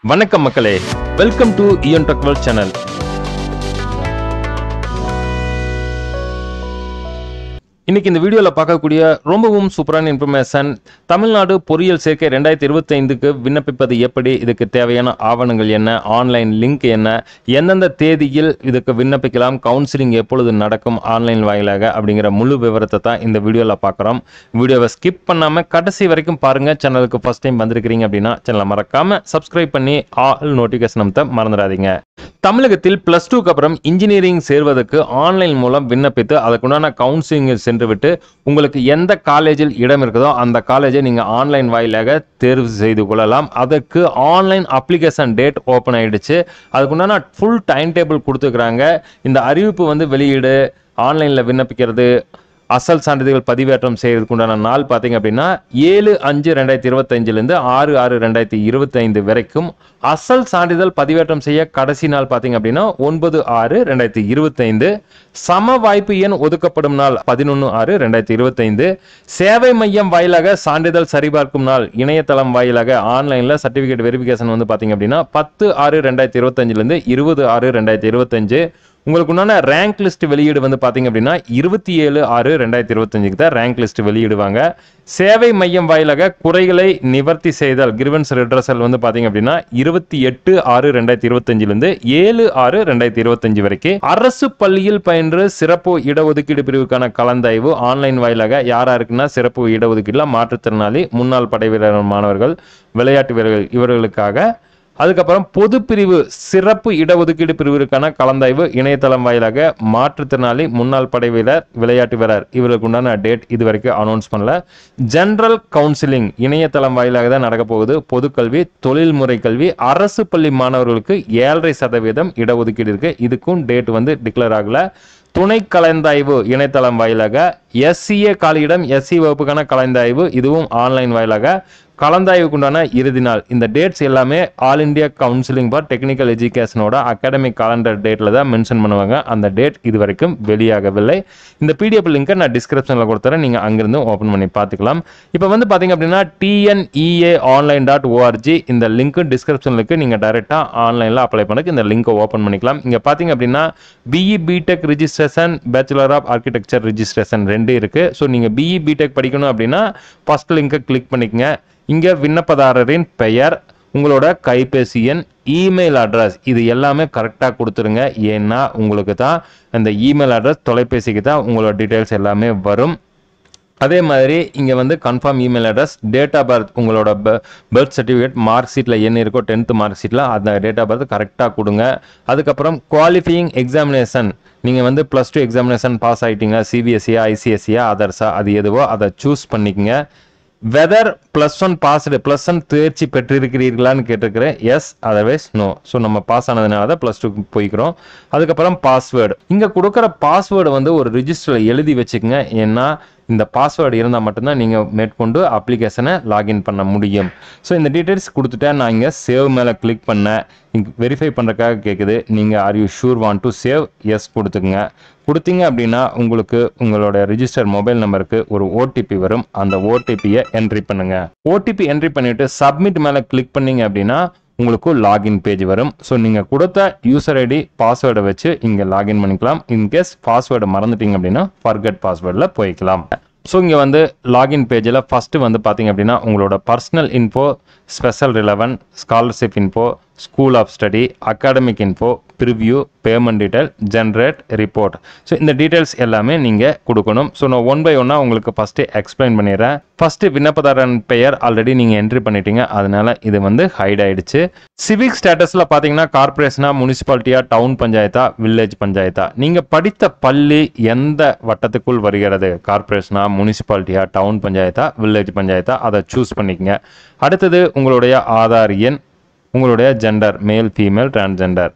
வணக்கம் மக்களே, welcome to Ian tech world channel. இன்னைக்கு இந்த வீடியோல பார்க்கக்கூடிய ரொம்பவும் சூப்பரான இன்ஃபர்மேஷன், தமிழ்நாடு பொறியியல் சேர்க்கை 2025க்கு விண்ணப்பிப்பது எப்படி, இதுக்கு தேவையான ஆவணங்கள் என்ன, ஆன்லைன் லிங்க் என்ன, எந்தெந்த தேதியில் இதுக்கு விண்ணப்பிக்கலாம், கவுன்சிலிங் எப்பொழுது நடக்கும் ஆன்லைன் வாயிலாக அப்படிங்கிற முழு விவரத்தை தான் இந்த வீடியோல பார்க்குறோம். வீடியோவை ஸ்கிப் பண்ணாம கடைசி வரைக்கும் பாருங்க. சேனலுக்கு ஃபர்ஸ்ட் டைம் வந்திருக்கிறீங்க அப்படின்னா சேனலை மறக்காம சப்ஸ்கிரைப் பண்ணி ஆல் நோட்டிஃபிகேஷன் மறந்துடாதீங்க. தமிழகத்தில் +2க்கு அப்புறம் இன்ஜினியரிங் சேர்வதற்கு ஆன்லைன் மூலம் விண்ணப்பித்து அதுக்குண்டான கவுன்சிலிங் சென்றுவிட்டு உங்களுக்கு எந்த காலேஜில் இடம் இருக்குதோ அந்த காலேஜை நீங்க ஆன்லைன் வாயிலாக தேர்வு செய்து கொள்ளலாம். அதற்கு ஆன்லைன் அப்ளிகேஷன் டேட் ஓப்பன் ஆயிடுச்சு. அதுக்குண்டான ஃபுல் டைம் டேபிள் கொடுத்துக்கிறாங்க. இந்த அறிவிப்பு வெளியீடு, ஆன்லைனில் விண்ணப்பிக்கிறது, அசல் சான்றிதழ் பதிவேற்றம் செய்யறதுக்கு உண்டான நாள் பார்த்தீங்க அப்படின்னா 7/5/2025 6/6/2025 வரைக்கும். அசல் சான்றிதழ் பதிவேற்றம் செய்ய கடைசி நாள் பார்த்தீங்க அப்படின்னா 9/6/2025. சம வாய்ப்பு எண் ஒதுக்கப்படும் நாள் 11/6/2025. சேவை மையம் வாயிலாக சான்றிதழ் சரிபார்க்கும் நாள் இணையதளம் வாயிலாக ஆன்லைன்ல சர்டிபிகேட் வெரிஃபிகேஷன் பார்த்தீங்க அப்படின்னா 10/6/2025 20/6/2025. உங்களுக்கு உண்டான ரேங்க் லிஸ்ட் வெளியீடு பார்த்தீங்க அப்படின்னா 27/6/2025 தான் ரேங்க் லிஸ்ட் வெளியிடுவாங்க. சேவை மையம் வாயிலாக குறைகளை நிவர்த்தி செய்தல் கிரிவன்ஸ் ரெட்ரஸல் பார்த்தீங்க அப்படின்னா 28/6/2025 7/6/2025 வரைக்கும். அரசு பள்ளியில் பயின்று சிறப்பு இடஒதுக்கீடு பிரிவுக்கான கலந்தாய்வு ஆன்லைன் வாயிலாக யாருக்குன்னா சிறப்பு இடஒதுக்கீடுல மாற்றுத்திறனாளி, முன்னாள் படை வீரர் மாணவர்கள், விளையாட்டு வீரர்கள் இவர்களுக்காக. அதுக்கப்புறம் பொது பிரிவு சிறப்பு இடஒதுக்கீடு பிரிவிற்கான கலந்தாய்வு இணையதளம் வாயிலாக மாற்றுத்திறனாளி, முன்னாள் படை வீரர், விளையாட்டு வீரர் இவருக்கு உண்டான டேட் இது வரைக்கும் அனௌன்ஸ் பண்ணல. ஜெனரல் கவுன்சிலிங் இணையதளம் வாயிலாக தான் நடக்க போகுது. பொதுக்கல்வி, தொழில்முறை கல்வி, அரசு பள்ளி மாணவர்களுக்கு 7.5% இடஒதுக்கீடு இருக்கு. இதுக்கும் டேட் டிக்ளேர் ஆகல. துணை கலந்தாய்வு இணையதளம் வாயிலாக. SCA காலியிடம் SC வகுப்புக்கான கலந்தாய்வு இதுவும் ஆன்லைன் வாயிலாக. கலந்தாய்வுக்குண்டான இறுதி நாள் இந்த டேட்ஸ் எல்லாமே all India counselling for technical எஜுகேஷனோட அகாடமிக் காலண்டர் டேட்ல தான் மென்ஷன் பண்ணுவாங்க. அந்த டேட் இது வரைக்கும் வெளியாகவில்லை. இந்த PDF லிங்கை நான் டிஸ்கிரிப்ஷன்ல கொடுத்துறேன், நீங்க அங்கிருந்து ஓபன் பண்ணி பார்த்துக்கலாம். இப்போ பாத்தீங்க அப்படின்னா tneaonline.org இந்த லிங்க் டிஸ்கிரிப்ஷன்ல இருக்கு. நீங்க டைரக்டா ஆன்லைன்ல அப்ளை பண்ணக்கு இந்த லிங்கை ஓபன் பண்ணிக்கலாம். இங்க பாத்தீங்க அப்படின்னா BE BTech registration, bachelor of architecture registration 2 இருக்கு. ஸோ நீங்க BE BTech படிக்கணும் அப்படின்னா ஃபர்ஸ்ட் லிங்கை கிளிக் பண்ணிக்கங்க. இங்க விண்ணப்பதாரரின் பெயர், உங்களோட கைபேசி எண், இமெயில் அட்ரஸ் இது எல்லாமே கரெக்டாக கொடுத்துருங்க. ஏன்னா உங்களுக்கு தான் அந்த இமெயில் அட்ரஸ், தொலைபேசிக்கு தான் உங்களோட டீட்டெயில்ஸ் எல்லாமே வரும். அதே மாதிரி இங்கே confirm email address, date of birth, உங்களோட பர்த் சர்டிஃபிகேட் மார்க் ஷீட்டில் என்ன இருக்கோ 10th மார்க் ஷீட்டில் அந்த டேட் ஆஃப் பர்த் கரெக்டாக கொடுங்க. அதுக்கப்புறம் குவாலிஃபையிங் எக்ஸாமினேஷன், நீங்கள் +2 எக்ஸாமினேஷன் பாஸ் ஆகிட்டீங்க, CBSE ICSE அதர்ஸா அது எதுவோ அதை சூஸ் பண்ணிக்கங்க. வெதர் +1 பாஸ்டு, +1 தேர்ச்சி பெற்றிருக்கிறீர்களான்னு கேட்டிருக்கிறேன். Yes, otherwise no. ஸோ நம்ம பாஸ் ஆனதுனால தான் +2 போய்க்கிறோம். அதுக்கப்புறம் பாஸ்வேர்டு, இங்கே கொடுக்குற பாஸ்வேர்டு ஒரு ரிஜிஸ்டரில் எழுதி வச்சுக்கோங்க. ஏன்னா இந்த பாஸ்வேர்டு இருந்தால் மட்டும்தான் நீங்கள் மேற்கொண்டு அப்ளிகேஷனை லாகின் பண்ண முடியும். ஸோ இந்த டீட்டெயில்ஸ் கொடுத்துட்டேன். நான் இங்கே சேவ் மேலே கிளிக் பண்ணேன். இங்கே வெரிஃபை பண்ணுறதுக்காக கேட்குது. நீங்கள் are you sure want to save, yes கொடுத்துக்குங்க. கொடுத்தீங்க அப்படின்னா உங்களுக்கு உங்களோட ரிஜிஸ்டர் மொபைல் நம்பருக்கு ஒரு OTP வரும். அந்த OTPயை என்ட்ரி பண்ணுங்க. OTP என்ட்ரி பண்ணிட்டு சப்மிட் மேலே கிளிக் பண்ணீங்க அப்படின்னா உங்களுக்கு லாகின் பேஜ் வரும். ஸோ நீங்கள் கொடுத்த யூசர் ஐடி பாஸ்வேர்டை வச்சு இங்கே லாகின் பண்ணிக்கலாம். இன்கேஸ் பாஸ்வேர்டை மறந்துட்டீங்க அப்படின்னா ஃபர்கெட் பாஸ்வேர்டில் போய்க்கலாம். ஸோ இங்கே லாகின் பேஜில் ஃபஸ்ட்டு பார்த்தீங்க அப்படின்னா உங்களோட personal info, special relevant, scholarship info, school of study, academic info, preview, payment detail, generate report. So இந்த டீட்டெயில்ஸ் எல்லாமே நீங்கள் கொடுக்கணும். ஸோ நான் 1 by 1 உங்களுக்கு ஃபஸ்ட்டு எக்ஸ்பிளைன் பண்ணிடுறேன். ஃபஸ்ட்டு விண்ணப்பதாரன் பெயர் ஆல்ரெடி நீங்கள் என்ட்ரி பண்ணிட்டீங்க, அதனால இது ஹைட் ஆயிடுச்சு. சிவிக் ஸ்டேட்டஸில் பார்த்தீங்கன்னா கார்பரேஷனா, முனிசிபாலிட்டியா, டவுன் பஞ்சாயத்தா, வில்லேஜ் பஞ்சாயத்தா, நீங்கள் படித்த பள்ளி எந்த வட்டத்துக்குள் வருகிறது, கார்பரேஷனா, முனிசிபாலிட்டியா, டவுன் பஞ்சாயத்தா, வில்லேஜ் பஞ்சாயத்தா, அதை சூஸ் பண்ணிக்கங்க. அடுத்தது உங்களுடைய ஆதார் எண், உங்களுடைய ஜெண்டர் மேல், ஃபீமேல், டிரான்ஸ்ஜெண்டர்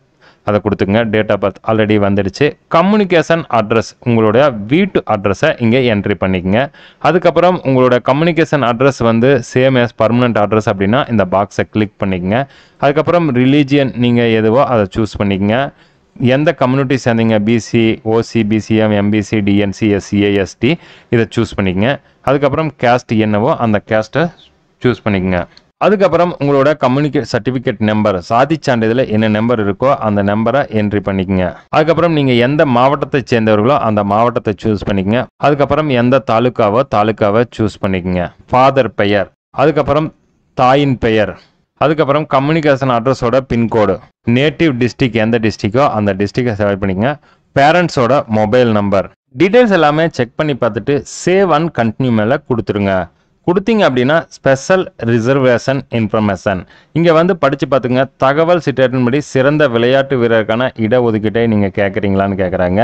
அதை கொடுத்துங்க. டேட் ஆஃப் பர்த் ஆல்ரெடி வந்துடுச்சு. கம்யூனிகேஷன் அட்ரஸ், உங்களுடைய வீட்டு அட்ரஸை இங்கே என்ட்ரி பண்ணிக்கங்க. அதுக்கப்புறம் உங்களோட communication address same as permanent address அப்படின்னா இந்த பாக்ஸை கிளிக் பண்ணிக்கங்க. அதுக்கப்புறம் ரிலீஜியன் நீங்கள் எதுவோ அதை சூஸ் பண்ணிக்கங்க. எந்த கம்யூனிட்டி சேர்ந்தீங்க, BC, OC, BCM, MBC, DNC, SCA, ST இதை சூஸ் பண்ணிக்கங்க. அதுக்கப்புறம் கேஸ்ட் என்னவோ அந்த கேஸ்ட்டை சூஸ் பண்ணிக்கங்க. அதுக்கப்புறம் உங்களோட கம்யூனிகேட் சர்டிஃபிகேட் நம்பர், சாதி சான்றிதழில் என்ன நம்பர் இருக்கோ அந்த நம்பரை என்ட்ரி பண்ணிக்கங்க. அதுக்கப்புறம் நீங்கள் எந்த மாவட்டத்தை சேர்ந்தவர்களோ அந்த மாவட்டத்தை சூஸ் பண்ணிக்கங்க. அதுக்கப்புறம் எந்த தாலுக்காவை சூஸ் பண்ணிக்கங்க. ஃபாதர் பெயர், அதுக்கப்புறம் தாயின் பெயர், அதுக்கப்புறம் கம்யூனிகேஷன் அட்ரஸோட பின்கோடு, நேட்டிவ் டிஸ்ட்ரிக்ட் எந்த டிஸ்ட்ரிக்டோ அந்த டிஸ்ட்ரிக்டை செலக்ட் பண்ணிக்கங்க. பேரண்ட்ஸோட மொபைல் நம்பர், டீட்டெயில்ஸ் எல்லாமே செக் பண்ணி பார்த்துட்டு சேவ் அண்ட் கண்டினியூ மேலே கொடுத்துருங்க. கொடுத்தீங்க அப்படின்னா ஸ்பெஷல் ரிசர்வேஷன் இன்ஃபர்மேஷன் இங்கே வந்து படித்து பார்த்துங்க. தகவல் சிட்டேட்டின்படி சிறந்த விளையாட்டு வீரருக்கான இடஒதுக்கீட்டை நீங்கள் கேட்குறீங்களான்னு கேட்குறாங்க.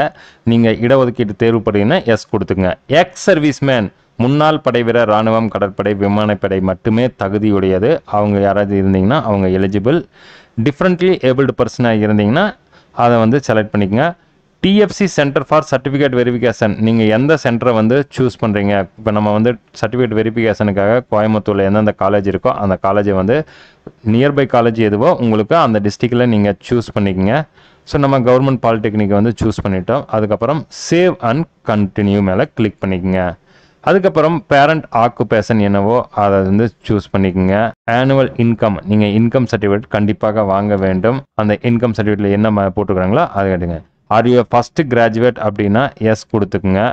நீங்கள் இடஒதுக்கீட்டு தேர்வு பண்ணீங்கன்னா எஸ் கொடுத்துங்க. எக்ஸ் சர்வீஸ்மேன், முன்னாள் படை வீரர், இராணுவம், கடற்படை, விமானப்படை மட்டுமே தகுதியுடையது. அவங்க யாராவது இருந்தீங்கன்னா அவங்க எலிஜிபிள். டிஃப்ரெண்ட்லி ஏபிள்டு பர்சனாக இருந்தீங்கன்னா அதை வந்து செலக்ட் பண்ணிக்கங்க. DFC centre for certificate verification, நீங்கள் எந்த சென்டரை வந்து சூஸ் பண்ணுறீங்க. இப்போ நம்ம வந்து சர்டிஃபிகேட் வெரிஃபிகேஷனுக்காக கோயம்புத்தூரில் எந்தெந்த காலேஜ் இருக்கோ அந்த காலேஜை வந்து நியர்பை காலேஜ் எதுவோ உங்களுக்கு அந்த டிஸ்ட்ரிக்டில் நீங்கள் சூஸ் பண்ணிக்கங்க. ஸோ நம்ம கவர்மெண்ட் பாலிடெக்னிக் வந்து சூஸ் பண்ணிட்டோம். அதுக்கப்புறம் சேவ் அண்ட் கண்டினியூ மேலே கிளிக் பண்ணிக்கங்க. அதுக்கப்புறம் பேரண்ட் ஆக்குபேஷன் என்னவோ அதை வந்து சூஸ் பண்ணிக்கோங்க. ஆனுவல் இன்கம், நீங்கள் இன்கம் சர்டிஃபிகேட் கண்டிப்பாக வாங்க வேண்டும். அந்த இன்கம் சர்டிஃபிகேட்டில் என்ன போட்டுக்கிறாங்களோ அதை கேட்டுங்க. ஆர் யூ ஃபஸ்ட்டு கிராஜுவேட் அப்படின்னா எஸ் கொடுத்துக்குங்க.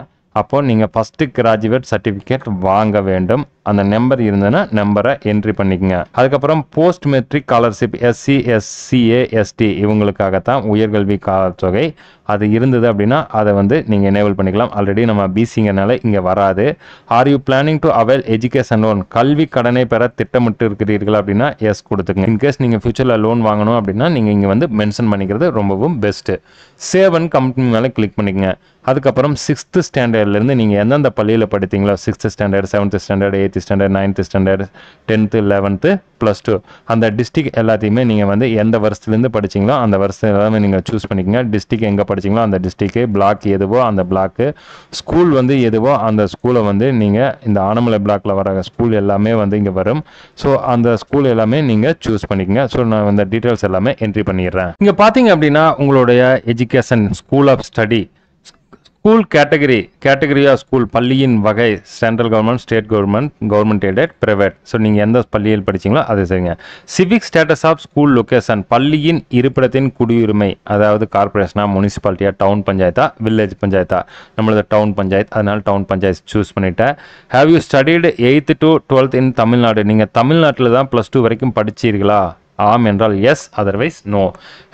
அப்போது நீங்கள் ஃபஸ்ட்டு கிராஜுவேட் சர்டிஃபிகேட் வாங்க வேண்டும். அந்த நம்பர் இருந்ததுன்னா நம்பரை என்ட்ரி பண்ணிக்கோங்க. அதுக்கப்புறம் post matric scholarship SC, SCA, ST இவங்களுக்காகத்தான் உயர்கல்வி தொகை. அது இருந்தது அப்படின்னா அதை வந்து நீங்கள் எனேபிள் பண்ணிக்கலாம். ஆல்ரெடி நம்ம பிசிங்கிறனால இங்கே வராது. Are you planning to avail education loan, கல்வி கடனை பெற திட்டமிட்டு இருக்கிறீர்கள் அப்படின்னா எஸ் கொடுத்துங்க. இன்கேஸ் நீங்கள் ஃபியூச்சரில் லோன் வாங்கணும் அப்படின்னா நீங்கள் இங்கே வந்து மென்ஷன் பண்ணிக்கிறது ரொம்பவும் பெஸ்ட்டு. சேவ் அண்ட் கம்பெனி மேலே கிளிக் பண்ணிக்கங்க. அதுக்கப்புறம் 6th ஸ்டாண்டர்ட்லேருந்து நீங்கள் எந்தெந்த பள்ளியில் படித்தீங்களோ 6th standard, 7th standard, 8th standard, 9th standard, 10th, 11th, +2 அந்த டிஸ்ட்ரிக்ட் எல்லாத்தையுமே நீங்கள் வந்து எந்த வருஷத்துலேருந்து படிச்சிங்களோ அந்த வருஷம் எல்லாமே நீங்கள் சூஸ் பண்ணிக்கங்க. டிஸ்ட்ரிக்ட் எங்கே படிச்சிங்களோ அந்த டிஸ்ட்ரிக்ட், பிளாக் எதுவோ அந்த பிளாக்கு, ஸ்கூல் வந்து எதுவோ அந்த ஸ்கூலை வந்து நீங்கள் இந்த ஆனமலை பிளாக்ல வர ஸ்கூல் எல்லாமே வந்து இங்கே வரும். ஸோ அந்த ஸ்கூல் எல்லாமே நீங்கள் சூஸ் பண்ணிக்கங்க. ஸோ நான் இந்த டீட்டெயில்ஸ் எல்லாமே என்ட்ரி பண்ணிடுறேன். இங்கே பார்த்தீங்க அப்படின்னா உங்களுடைய education, school of study, school category of school, பள்ளியின் வகை, central government, state government, government aided, private. So நீங்கள் எந்த பள்ளியில் படிச்சிங்களோ அது சரிங்க. Civic status of school location, பள்ளியின் இருப்பிடத்தின் குடியுரிமை, அதாவது கார்பரேஷனா, முனிசிபாலிட்டியா, டவுன் பஞ்சாயத்தா, வில்லேஜ் பஞ்சாயத்தா. நம்மளது டவுன் பஞ்சாயத்து, அதனால டவுன் பஞ்சாயத்து சூஸ் பண்ணிட்டேன். Have you studied 8th to 12th in Tamil Nadu, நீங்கள் தமிழ்நாட்டில் தான் +2 வரைக்கும் படிச்சீர்களா? ஆம் என்றால் yes, otherwise no.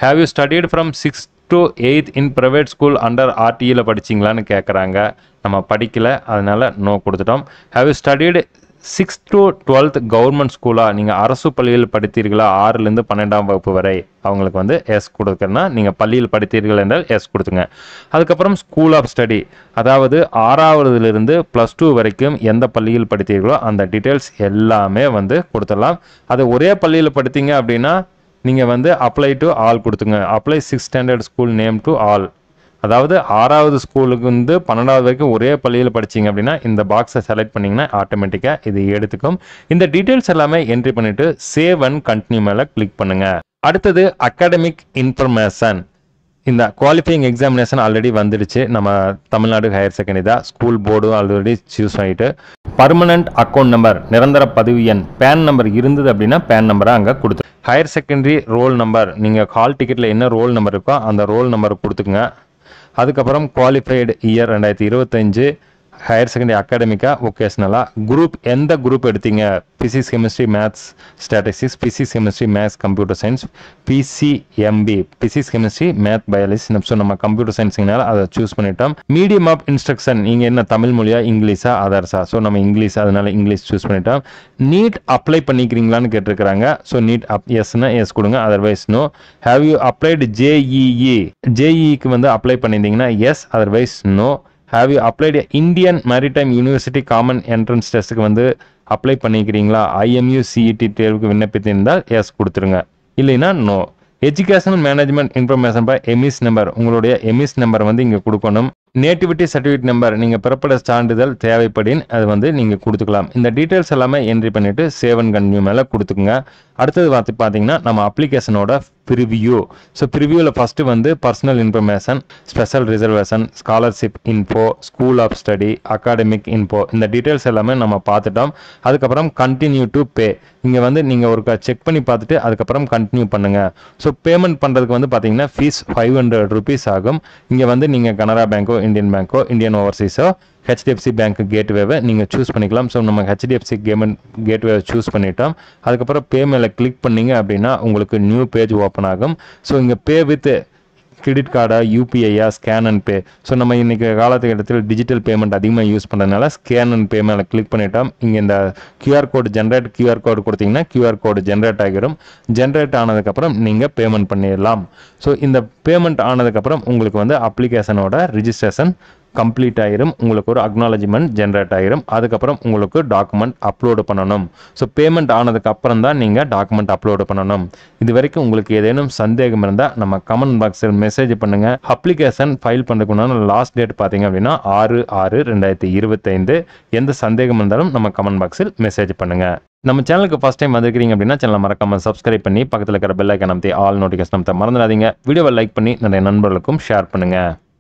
Have you studied from 6th to 8th in private school under ஆர்டியில் படிச்சிங்களான்னு கேட்குறாங்க. நம்ம படிக்கல, அதனால நோ கொடுத்துட்டோம். Have you studied 6th to 12th government ஸ்கூலா, நீங்கள் அரசு பள்ளியில் படித்தீர்களா 6லேருந்து 12ஆம் வகுப்பு வரை, அவங்களுக்கு வந்து எஸ் கொடுக்குறேன்னா நீங்கள் பள்ளியில் படித்தீர்கள் என்றால் எஸ் கொடுத்துங்க. அதுக்கப்புறம் ஸ்கூல் ஆஃப் ஸ்டடி, அதாவது 6வதுலேருந்து +2 வரைக்கும் எந்த பள்ளியில் படித்தீர்களோ அந்த டீட்டெயில்ஸ் எல்லாமே வந்து கொடுத்துடலாம். அது ஒரே பள்ளியில் படித்தீங்க அப்படின்னா நீங்கள் வந்து அப்ளை டு ஆல் கொடுத்துங்க. Apply 6th standard school name to all, அதாவது 6வது ஸ்கூலுக்கு வந்து 12வது வரைக்கும் ஒரே பள்ளியில் படிச்சிங்க அப்படின்னா இந்த பாக்ஸை செலக்ட் பண்ணிங்கன்னா ஆட்டோமேட்டிக்காக இது எடுத்துக்கும். இந்த டீட்டெயில்ஸ் எல்லாமே என்ட்ரி பண்ணிவிட்டு சேவ் அண்ட் கண்டினியூ மேலே கிளிக் பண்ணுங்கள். அடுத்தது அகாடமிக் இன்ஃபர்மேஷன். இந்த குவாலிஃபையிங் எக்ஸாமினேஷன் ஆல்ரெடி வந்துடுச்சு. நம்ம தமிழ்நாடு ஹையர் செகண்டரி தான், ஸ்கூல் போர்டும் ஆல்ரெடி சூஸ் பண்ணிட்டு, பர்மனன்ட் அக்கௌண்ட் நம்பர், நிரந்தர பதிவு எண், பேன் நம்பர் இருந்தது அப்படின்னா பேன் நம்பரை அங்கே கொடுத்து, ஹையர் செகண்டரி ரோல் நம்பர், நீங்கள் ஹால் டிக்கெட்டில் என்ன ரோல் நம்பர் இருக்கோ அந்த ரோல் நம்பரை கொடுத்துக்குங்க. அதுக்கப்புறம் குவாலிஃபைடு இயர் 2025, ஹையர் செகண்டரி அகாடமிக்கா, ஒகேஷ்னலாக, குரூப் எந்த குரூப் எடுத்தீங்க, physics, chemistry, maths, statistics, physics, chemistry, maths, computer science, PCMB, physics, chemistry, math, biology. So நம்ம கம்ப்யூட்டர் சயின்ஸுங்கனால அதை சூஸ் பண்ணிட்டோம். மீடியம் ஆஃப் இன்ஸ்ட்ரக்ஷன், நீங்கள் என்ன தமிழ் மொழியா, இங்கிலீஷா, அதர்ஸா? ஸோ நம்ம இங்கிலீஷ், அதனால இங்கிலீஷ் சூஸ் பண்ணிட்டோம். நீட் அப்ளை பண்ணிக்கிறீங்களான்னு கேட்டிருக்கிறாங்க. ஸோ நீட் எஸ்னா எஸ் கொடுங்க, otherwise no. Have you applied JEE, ஜேஇக்கு வந்து அப்ளை பண்ணியிருந்தீங்கன்னா yes, otherwise no. Have you applied Indian maritime university common entrance டெஸ்ட்டுக்கு வந்து அப்ளை பண்ணிக்கிறீங்களா? IMU CET தேர்வுக்கு விண்ணப்பித்திருந்தால் எஸ் கொடுத்துருங்க, இல்லைன்னா no. Educational management information by EMIS number, உங்களுடைய எமிஸ் நம்பர் வந்து இங்கே கொடுக்கணும். நேட்டிவிட்டி சர்டிஃபிகேட் நம்பர், நீங்கள் பிறப்பிட சான்றிதழ் தேவைப்படின் அது வந்து நீங்கள் கொடுத்துக்கலாம். இந்த டீட்டெயில்ஸ் எல்லாமே என்ட்ரி பண்ணிவிட்டு சேவ் அண்ட் கண்டினியூ மேலே கொடுத்துக்குங்க. அடுத்தது பார்த்தீங்கன்னா நம்ம அப்ளிகேஷனோட ப்ரிவியூ. ஸோ ப்ரிவியூவில் ஃபஸ்ட்டு வந்து personal information, special reservation, scholarship info, school of study, academic info, இந்த டீட்டெயில்ஸ் எல்லாமே நம்ம பார்த்துட்டோம். அதுக்கப்புறம் கண்டினியூ டு பே. இங்கே வந்து நீங்கள் ஒரு செக் பண்ணி பார்த்துட்டு அதுக்கப்புறம் கண்டினியூ பண்ணுங்கள். ஸோ பேமெண்ட் பண்ணுறதுக்கு வந்து பார்த்தீங்கன்னா ஃபீஸ் 500 rupees ஆகும். இங்கே வந்து நீங்கள் கனரா பேங்க்கோ, இந்தியன் பேங்க்கோ, இந்தியன் ஓவர்சீஸோ, ஹெச்டிஎஃப்சி பேங்க் கேட்வேவை நீங்கள் சூஸ் பண்ணிக்கலாம். ஸோ நம்ம ஹெச்டிஎஃப்சி கேட்வே சூஸ் பண்ணிட்டோம். அதுக்கப்புறம் பே மேலே கிளிக் பண்ணிங்க அப்படின்னா உங்களுக்கு நியூ பேஜ் ஓப்பன் ஆகும். ஸோ இங்கே பே வித் கிரெடிட் கார்டா, யூபிஐயா, ஸ்கேன் அண்ட் பே. ஸோ நம்ம இன்றைக்கி காலகட்டத்தில் டிஜிட்டல் பேமெண்ட் அதிகமாக யூஸ் பண்ணுறதுனால ஸ்கேன் அண்ட் பே மேலே கிளிக் பண்ணிட்டோம். இங்கே இந்த கியூஆர் கோடு கியூஆர் கோடு கொடுத்தீங்கன்னா கியூஆர் கோடு ஜென்ரேட் ஆகிரும். ஜென்ரேட் ஆனதுக்கப்புறம் நீங்கள் பேமெண்ட் பண்ணிடலாம். ஸோ இந்த பேமெண்ட் ஆனதுக்கப்புறம் உங்களுக்கு வந்து அப்ளிகேஷனோட ரிஜிஸ்ட்ரேஷன் கம்ப்ளீட் ஆகிரும். உங்களுக்கு ஒரு அக்னாலஜ்மெண்ட் ஜென்ரேட் ஆகிரும். அதுக்கப்புறம் உங்களுக்கு டாக்குமெண்ட் அப்லோடு பண்ணணும். ஸோ பேமெண்ட் ஆனதுக்கு அப்புறம் தான் நீங்கள் டாக்குமெண்ட் அப்லோடு பண்ணணும். இது வரைக்கும் உங்களுக்கு ஏதேனும் சந்தேகம் இருந்தால் நம்ம கமெண்ட் பாக்ஸில் மெசேஜ் பண்ணுங்கள். அப்ளிகேஷன் ஃபைல் பண்ணுறதுக்குண்டான லாஸ்ட் டேட் பார்த்தீங்க அப்படின்னா 6/6/2025. எந்த சந்தேகம் இருந்தாலும் நம்ம கமெண்ட் பாக்ஸில் மெசேஜ் பண்ணுங்கள். நம்ம சேனலுக்கு ஃபஸ்ட் டைம் வந்திருக்கிறீங்க அப்படின்னா சேனலை மறக்காமல் சப்ஸ்கிரைப் பண்ணி பக்கத்தில் இருக்கிற பெல் ஐக்கான் அமைத்தி ஆல் நோட்டிஃபிகேஷன் அமைத்த மறந்துடாதீங்க. வீடியோவை லைக் பண்ணி நிறைய நண்பர்களுக்கும் ஷேர் பண்ணுங்கள்.